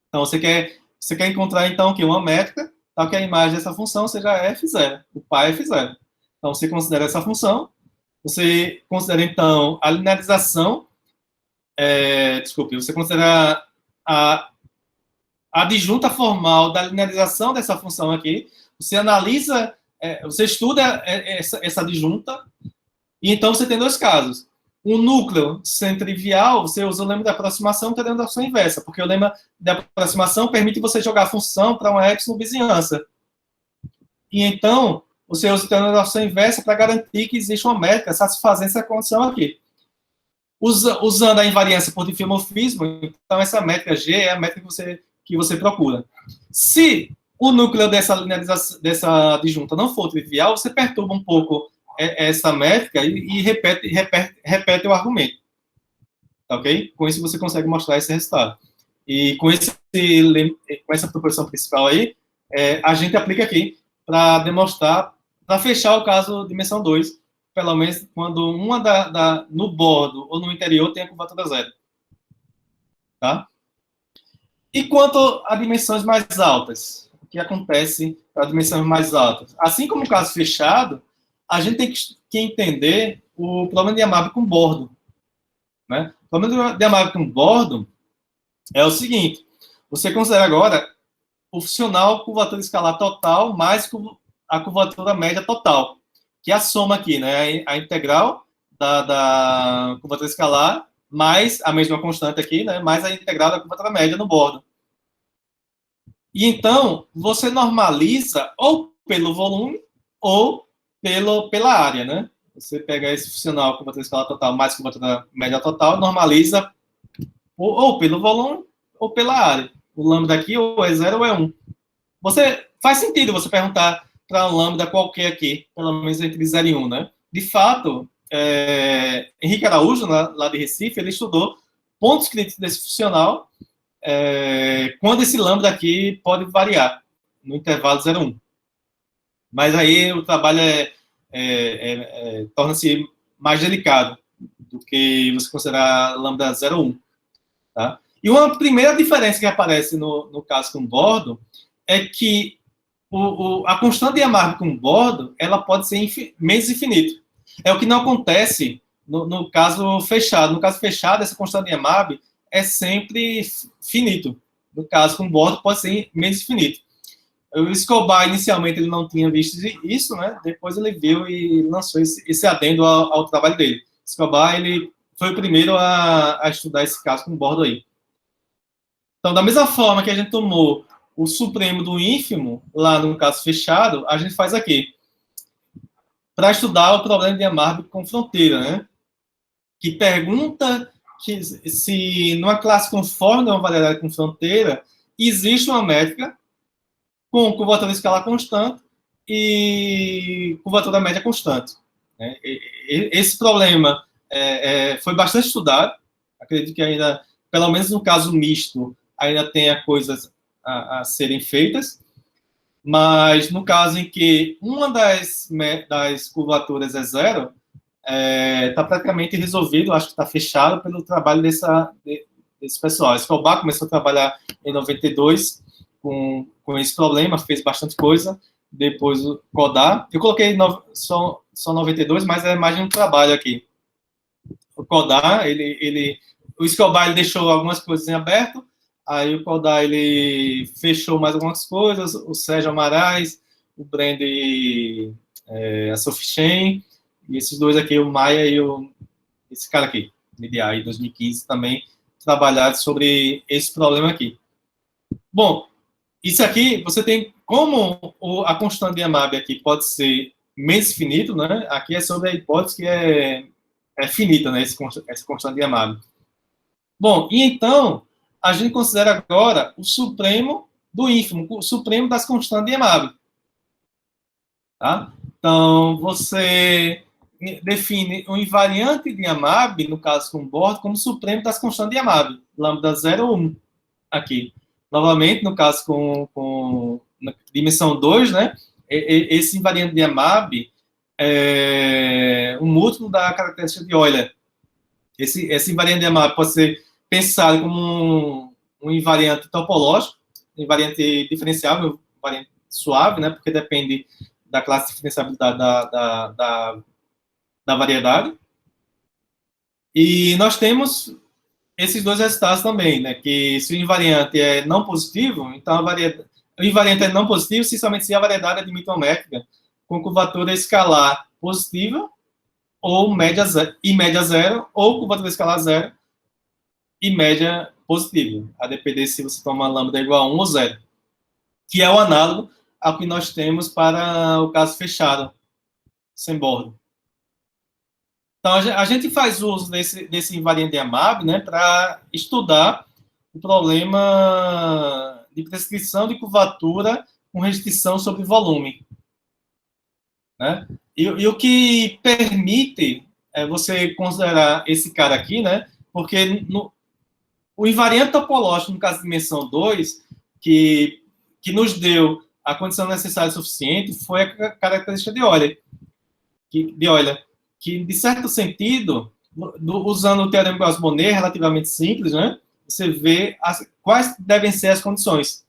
então você quer encontrar, então, que uma métrica, tal que a imagem dessa função seja f0, o pai f0. Então, você considera essa função, você considera, então, a linearização, você considera a adjunta formal da linearização dessa função aqui, você analisa, você estuda essa adjunta, e então você tem dois casos. Um núcleo sendo trivial, você usa o lema da aproximação, que é da ação inversa, porque o lema da aproximação permite você jogar a função para uma epsilon vizinhança. E então, você usa o teorema da ação inversa para garantir que existe uma métrica satisfazendo essa condição aqui. Usando a invariância por diffeomorfismo, então essa métrica G é a métrica que você procura. Se o núcleo dessa adjunta não for trivial, você perturba um pouco essa métrica e repete o argumento. Tá, ok? Com isso você consegue mostrar esse resultado. E com essa proposição principal aí, a gente aplica aqui para demonstrar, para fechar o caso dimensão 2, pelo menos quando uma no bordo ou no interior tem a curvatura zero. Tá? E quanto a dimensões mais altas? O que acontece para dimensões mais altas? Assim como o caso fechado, a gente tem que entender o problema de Yamabe com bordo. Né? O problema de Yamabe com bordo é o seguinte: você considera agora o funcional curvatura escalar total mais a curvatura média total, que é a soma aqui, né? A integral da curvatura escalar mais a mesma constante aqui, né? Mais a integral da curvatura média no bordo. E então, você normaliza ou pelo volume ou pela área, né? Você pega esse funcional curvatura escalar total mais curvatura média total, normaliza ou pelo volume ou pela área. O lambda aqui ou é 0 ou é 1. Faz sentido você perguntar para um lambda qualquer aqui, pelo menos entre 0 e 1, né? De fato, Henrique Araújo, lá de Recife, ele estudou pontos críticos desse funcional, quando esse lambda aqui pode variar no intervalo 0 a 1. Mas aí o trabalho torna-se mais delicado do que você considerar lambda 0 ou 1. Tá? E uma primeira diferença que aparece no caso com bordo é que a constante de Yamabe com bordo, ela pode ser menos infinito. É o que não acontece no caso fechado. No caso fechado, essa constante de Yamabe é sempre finito. No caso com bordo, pode ser menos infinito. O Escobar, inicialmente, ele não tinha visto isso, né? Depois ele viu e lançou esse adendo ao trabalho dele. Escobar, ele foi o primeiro a estudar esse caso com bordo aí. Então, da mesma forma que a gente tomou o supremo do ínfimo, lá no caso fechado, a gente faz aqui. Para estudar o problema de Yamabe com fronteira, né? Que pergunta que se numa classe conforme a uma variedade com fronteira, existe uma métrica com curvatura escalar constante e curvatura média constante. Né? Esse problema foi bastante estudado. Acredito que ainda, pelo menos no caso misto, ainda tenha coisas a serem feitas. Mas no caso em que uma das curvaturas é zero, está praticamente resolvido, acho que está fechado pelo trabalho desse pessoal. Escobar começou a trabalhar em 92 com esse problema, fez bastante coisa. Depois o Kodar, eu coloquei só 92, mas é mais de um trabalho aqui. O Kodar, o Escobar ele deixou algumas coisas em aberto, aí o Kodar ele fechou mais algumas coisas, o Sérgio Amarais, o Brand, a Sophie Chen, e esses dois aqui, o Maia e esse cara aqui, NDA, em 2015, também trabalharam sobre esse problema aqui. Bom, isso aqui, você tem como a constante de Yamabe aqui pode ser menos finito, né? Aqui é sobre a hipótese que é finita, né? Essa constante de Yamabe. Bom, e então, a gente considera agora o supremo do ínfimo, o supremo das constantes de Yamabe. Tá? Então, você define o invariante de Yamabe, no caso com bordo, como supremo das constantes de Yamabe, lambda 0 ou 1, aqui. Novamente, no caso com dimensão 2, né, esse invariante de Yamabe, um múltiplo da característica de Euler. Esse invariante de Amab pode ser pensado como um invariante topológico, invariante diferenciável, invariante suave, né, porque depende da classe de diferenciabilidade da variedade. E nós temos esses dois resultados também, né, que se o invariante é não positivo, então o invariante é não positivo se somente se a variedade é admitométrica com curvatura escalar positiva ou média zero, e média zero, ou curvatura escalar zero e média positiva, a depender se você toma lambda igual a 1 ou 0, que é o análogo ao que nós temos para o caso fechado, sem borda. Então, a gente faz uso desse invariante de Amab, né, para estudar o problema de prescrição de curvatura com restrição sobre volume. Né? E o que permite você considerar esse cara aqui, né, porque o invariante topológico, no caso de dimensão 2, que nos deu a condição necessária suficiente, foi a característica de Euler. Que de certo sentido, usando o teorema de Gauss-Bonnet, relativamente simples, né, você vê quais devem ser as condições.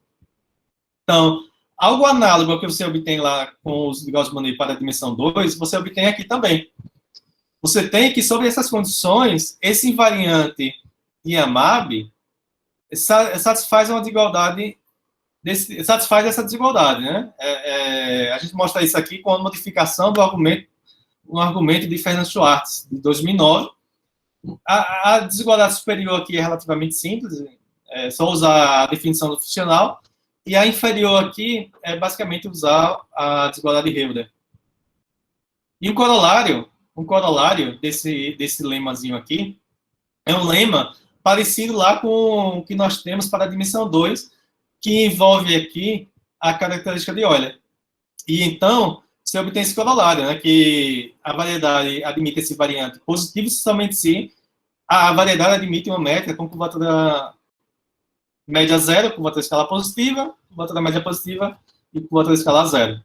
Então, algo análogo ao que você obtém lá com os de Gauss-Bonnet para a dimensão 2, você obtém aqui também. Você tem que, sobre essas condições, esse invariante de Amab satisfaz uma desigualdade, satisfaz essa desigualdade, né? A gente mostra isso aqui com a modificação do argumento, um argumento de Fernand Schwartz, de 2009. A desigualdade superior aqui é relativamente simples, é só usar a definição do funcional, e a inferior aqui é basicamente usar a desigualdade de Hölder. E o corolário desse lemazinho aqui é um lema parecido lá com o que nós temos para a dimensão 2, que envolve aqui a característica de Euler. E então, você obtém esse corolário, né, que a variedade admite esse variante positivo somente se a variedade admite uma métrica com curvatura média zero, curvatura escalar positiva, curvatura média positiva e curvatura escalar zero.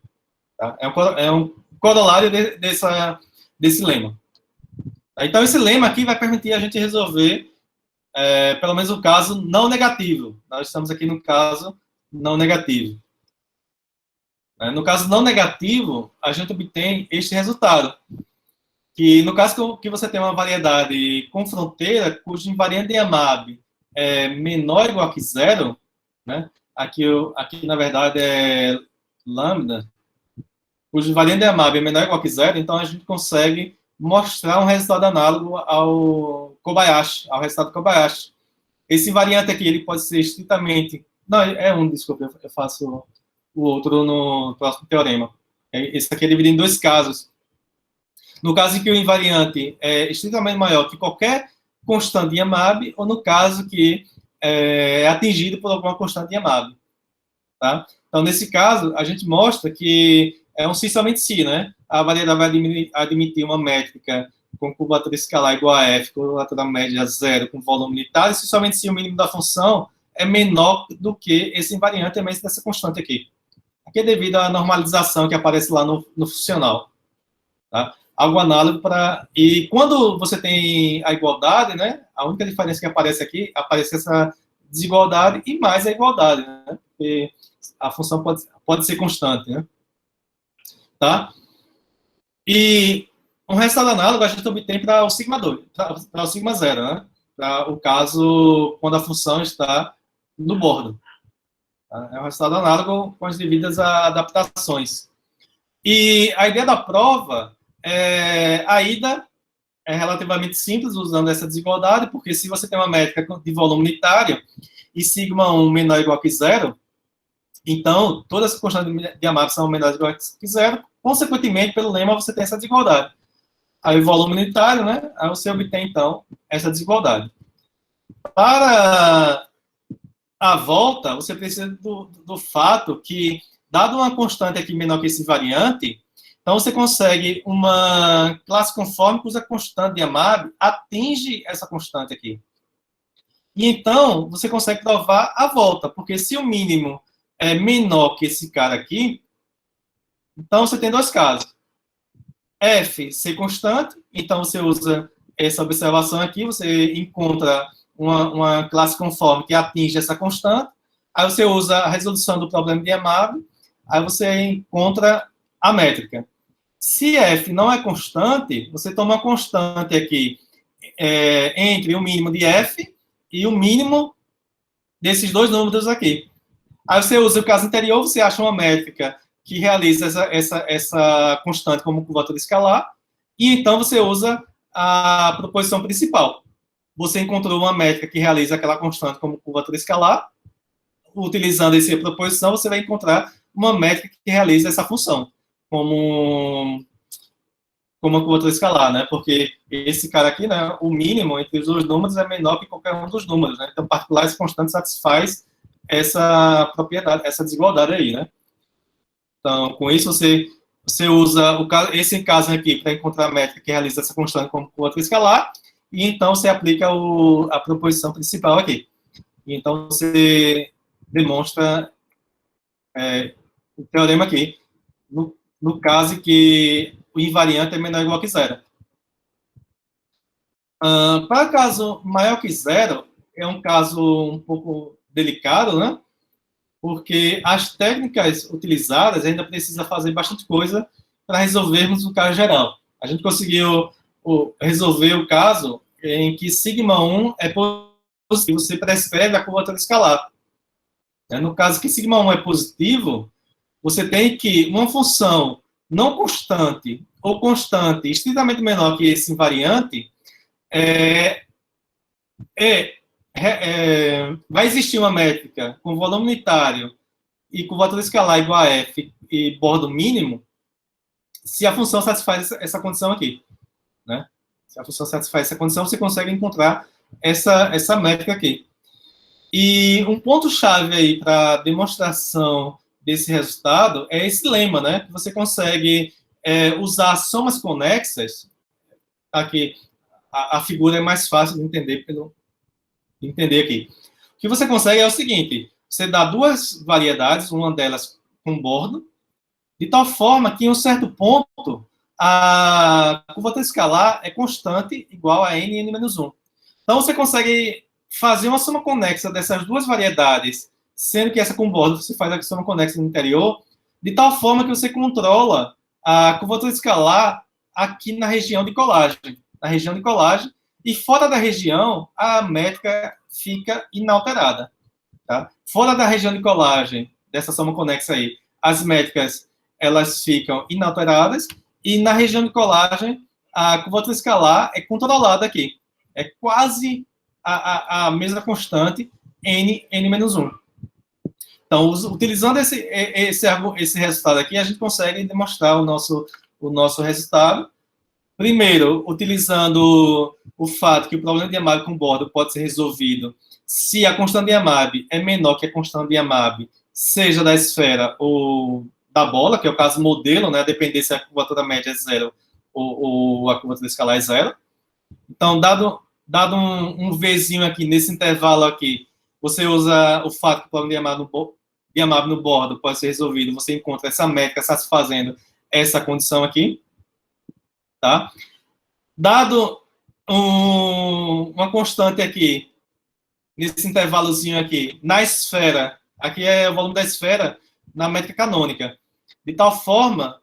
Tá? É um corolário desse lema. Então, esse lema aqui vai permitir a gente resolver pelo menos o caso não negativo. Nós estamos aqui no caso não negativo. No caso não negativo, a gente obtém este resultado. Que no caso que você tem uma variedade com fronteira, cujo invariante de Amab é menor ou igual que zero, né? Aqui na verdade é lambda, cujo invariante de Amab é menor ou igual que zero, então a gente consegue mostrar um resultado análogo ao Kobayashi, ao resultado Kobayashi. Esse invariante aqui, ele pode ser estritamente... Não, desculpa, eu faço o outro no próximo teorema. Esse aqui é dividido em dois casos. No caso em que o invariante é estritamente maior que qualquer constante de Amab, ou no caso que é atingido por alguma constante de Amab. Tá? Então, nesse caso, a gente mostra que é um si somente si, né? A variedade vai admitir uma métrica com curvatura escalar igual a f, curvatura média zero, com volume unitário, se somente se o mínimo da função é menor do que esse invariante, é mais dessa constante aqui. Aqui é devido à normalização que aparece lá no funcional. Tá? Algo análogo para... E quando você tem a igualdade, né? A única diferença que aparece aqui, aparece essa desigualdade e mais a igualdade, né? Porque a função pode ser constante, né? Tá? E um resultado análogo a gente obtém para o sigma 2, para o sigma 0, né? Para o caso quando a função está no bordo. Tá? É um resultado análogo com as devidas adaptações. E a ideia da prova a ida é relativamente simples usando essa desigualdade, porque se você tem uma métrica de volume unitário e sigma 1 menor ou igual que zero, então todas as constantes de Amab são menores ou igual que zero, consequentemente, pelo lema, você tem essa desigualdade. Aí o volume unitário, né? Aí você obtém, então, essa desigualdade. Para a volta, você precisa do fato que, dado uma constante aqui menor que esse variante, então você consegue uma classe conforme cuja constante de Amab atinge essa constante aqui. E então, você consegue provar a volta, porque se o mínimo é menor que esse cara aqui, então você tem dois casos. F ser constante, então você usa essa observação aqui, você encontra uma classe conforme que atinge essa constante, aí você usa a resolução do problema de Amab, aí você encontra a métrica. Se F não é constante, você toma uma constante aqui entre o mínimo de F e o mínimo desses dois números aqui. Aí você usa o caso anterior, você acha uma métrica que realiza essa constante como curvatura escalar, e então você usa a proposição principal. Você encontrou uma métrica que realiza aquela constante como curvatura escalar, utilizando essa proposição, você vai encontrar uma métrica que realiza essa função como uma curvatura escalar, né? Porque esse cara aqui, né, o mínimo entre os dois números é menor que qualquer um dos números, né? Então, particular, esse constante satisfaz essa propriedade, essa desigualdade aí, né? Então, com isso, você usa esse caso aqui para encontrar a métrica que realiza essa constante como curvatura escalar, e então você aplica a proposição principal aqui. E então, você demonstra o teorema aqui, no caso que o invariante é menor ou igual que zero. Para caso maior que zero, é um caso um pouco delicado, né? Porque as técnicas utilizadas ainda precisa fazer bastante coisa para resolvermos o caso geral. A gente conseguiu resolver o caso em que sigma 1 é positivo, você prescreve a curvatura escalar. No caso que sigma 1 é positivo, você tem que uma função não constante ou constante estritamente menor que esse invariante vai existir uma métrica com volume unitário e curvatura escalar igual a f e bordo mínimo se a função satisfaz essa condição aqui, né? Se a função satisfaz essa condição, você consegue encontrar essa métrica aqui. E um ponto-chave aí para demonstração desse resultado é esse lema, né? Que você consegue usar somas conexas. Aqui, a figura é mais fácil de entender aqui. O que você consegue é o seguinte: você dá duas variedades, uma delas com bordo, de tal forma que em um certo ponto a curvatura escalar é constante igual a n e n-1. Então você consegue fazer uma soma conexa dessas duas variedades, sendo que essa com bordo você faz a soma conexa no interior, de tal forma que você controla a curvatura escalar aqui na região de colagem. E fora da região, a métrica fica inalterada. Tá? Fora da região de colagem, dessa soma conexa aí, as métricas elas ficam inalteradas, e na região de colagem, a curvatura escalar é controlada aqui. É quase a mesma constante, n-1. Então, utilizando esse resultado aqui, a gente consegue demonstrar o nosso resultado. Primeiro, utilizando o fato que o problema de Amab com bordo pode ser resolvido se a constante de Amab é menor que a constante de Amab, seja da esfera ou da bola, que é o caso modelo, né, depender se a curvatura média é zero ou a curvatura escalar é zero. Então, dado um Vzinho aqui, nesse intervalo aqui, você usa o fato que o problema de Amab no bordo pode ser resolvido, você encontra essa métrica satisfazendo essa condição aqui. Tá? Dado uma constante aqui, nesse intervalozinho aqui, na esfera, aqui é o volume da esfera, na métrica canônica. De tal forma,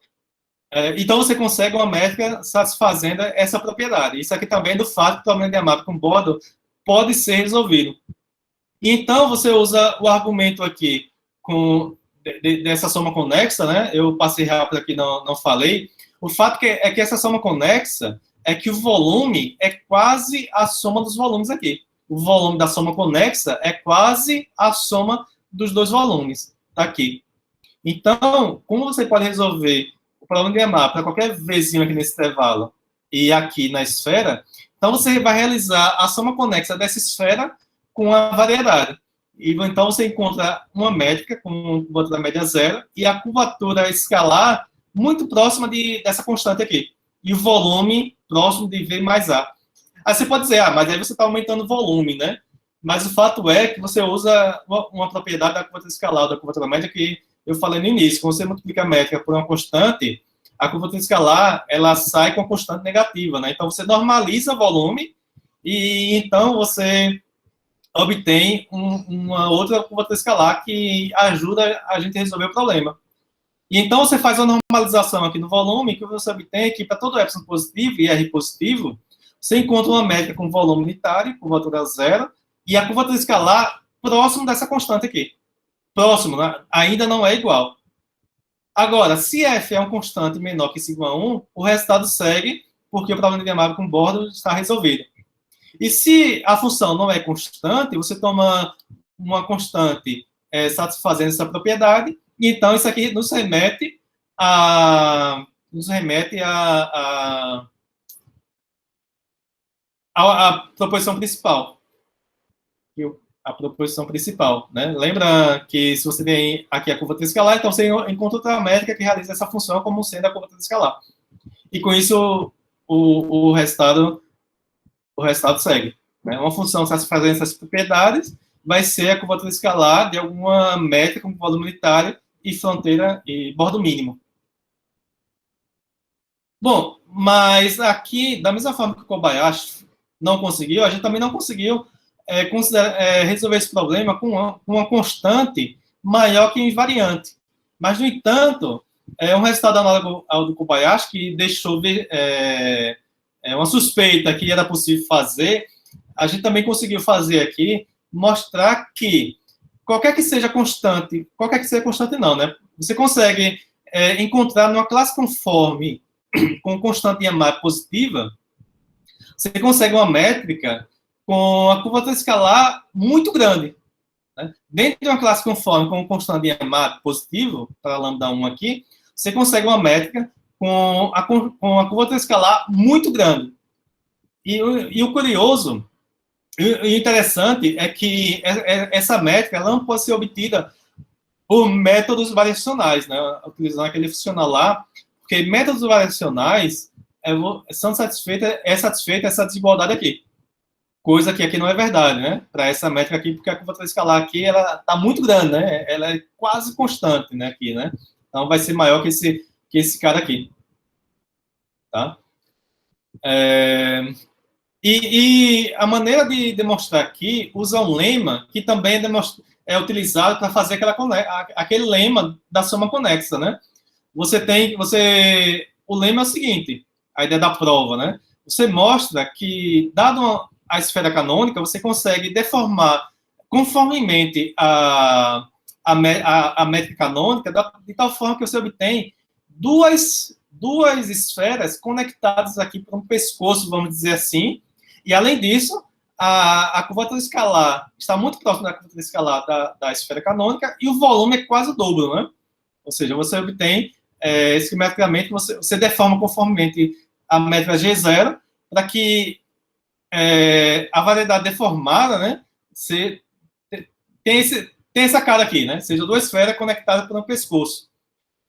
então você consegue uma métrica satisfazendo essa propriedade. Isso aqui também é do fato que o problema de Amab com bordo pode ser resolvido. E então você usa o argumento aqui dessa soma conexa, né? Eu passei rápido aqui, não falei. O fato é que essa soma conexa é que o volume é quase a soma dos volumes aqui. O volume da soma conexa é quase a soma dos dois volumes. Tá aqui. Então, como você pode resolver o problema de Amab para qualquer Vzinho aqui nesse intervalo e aqui na esfera, então você vai realizar a soma conexa dessa esfera com a variedade. E então você encontra uma métrica com curvatura média zero e a curvatura escalar muito próxima dessa constante aqui. E o volume próximo de V mais A. Aí você pode dizer, mas aí você está aumentando o volume, né? Mas o fato é que você usa uma propriedade da curvatura escalar, da curvatura média, que eu falei no início. Quando você multiplica a métrica por uma constante, a curvatura escalar, ela sai com a constante negativa, né? Então, você normaliza o volume e, então, você obtém uma outra curvatura escalar que ajuda a gente a resolver o problema. E então, você faz a normalização aqui no volume, que você obtém aqui para todo epsilon positivo e R positivo, você encontra uma métrica com volume unitário, curvatura zero, e a curvatura escalar próximo dessa constante aqui. Próximo, né? Ainda não é igual. Agora, se f é um constante menor que σ1, o resultado segue, porque o problema de Diamab com bordo está resolvido. E se a função não é constante, você toma uma constante satisfazendo essa propriedade, e então isso aqui nos remete a proposição principal. A proposição principal, né? Lembra que se você tem aqui a curvatura escalar, então você encontra outra métrica que realiza essa função como sendo a curvatura escalar. E com isso, o resultado segue. Né? Uma função satisfazendo essas propriedades vai ser a curvatura escalar de alguma métrica com volume unitário e fronteira e bordo mínimo. Bom, mas aqui, da mesma forma que o Kobayashi não conseguiu, a gente também não conseguiu resolver esse problema com uma constante maior que invariante. Mas, no entanto, um resultado análogo ao do Kobayashi, que deixou uma suspeita que era possível fazer, a gente também conseguiu fazer aqui, mostrar que qualquer que seja constante não, né? Você consegue encontrar numa classe conforme com constante Diamab positiva, você consegue uma métrica com a curvatura escalar muito grande. Né? Dentro de uma classe conforme com constante Diamab positivo, para lambda 1 aqui, você consegue uma métrica com a curvatura escalar muito grande. E o curioso, e interessante, é que essa métrica ela não pode ser obtida por métodos variacionais, né? Utilizando aquele funcional lá, porque métodos variacionais é satisfeita essa desigualdade aqui. Coisa que aqui não é verdade, né? Para essa métrica aqui, porque a curvatura escalar aqui, ela está muito grande, né? Ela é quase constante, né? Aqui, né? Então, vai ser maior que esse cara aqui. Tá? E a maneira de demonstrar aqui usa um lema que também é utilizado para fazer aquele lema da soma conexa, né? O lema é o seguinte, a ideia da prova, né? Você mostra que, dado a esfera canônica, você consegue deformar conformemente a métrica canônica de tal forma que você obtém duas esferas conectadas aqui por um pescoço, vamos dizer assim, e além disso, a curvatura escalar está muito próxima da curvatura escalar da esfera canônica e o volume é quase o dobro, né? Ou seja, você obtém esquematicamente, você deforma conformemente a métrica G0 para que a variedade deformada, né, tem essa cara aqui, né? Seja duas esferas conectadas por um pescoço.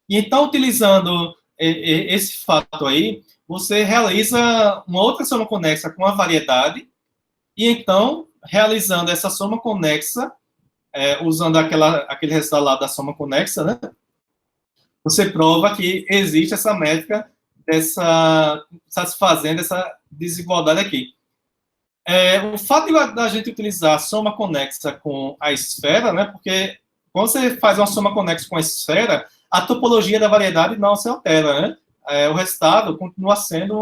E então, utilizando esse fato aí, você realiza uma outra soma conexa com a variedade, e então, realizando essa soma conexa, usando aquele resultado lá da soma conexa, né? Você prova que existe essa métrica satisfazendo essa desigualdade aqui. O fato da gente utilizar a soma conexa com a esfera, né? Porque quando você faz uma soma conexa com a esfera, a topologia da variedade não se altera, né? O resultado continua sendo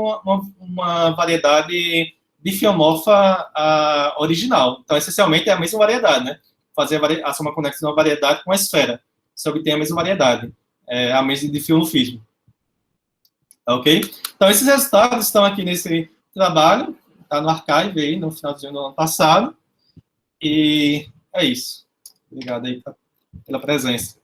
uma variedade diffeomorfa original. Então, essencialmente, é a mesma variedade, né? Fazer a soma conexa de uma variedade com a esfera. Você obtém a mesma variedade, a mesma diffeomorfismo. Ok? Então, esses resultados estão aqui nesse trabalho, está no archive aí, no finalzinho do ano passado. E é isso. Obrigado aí pela presença.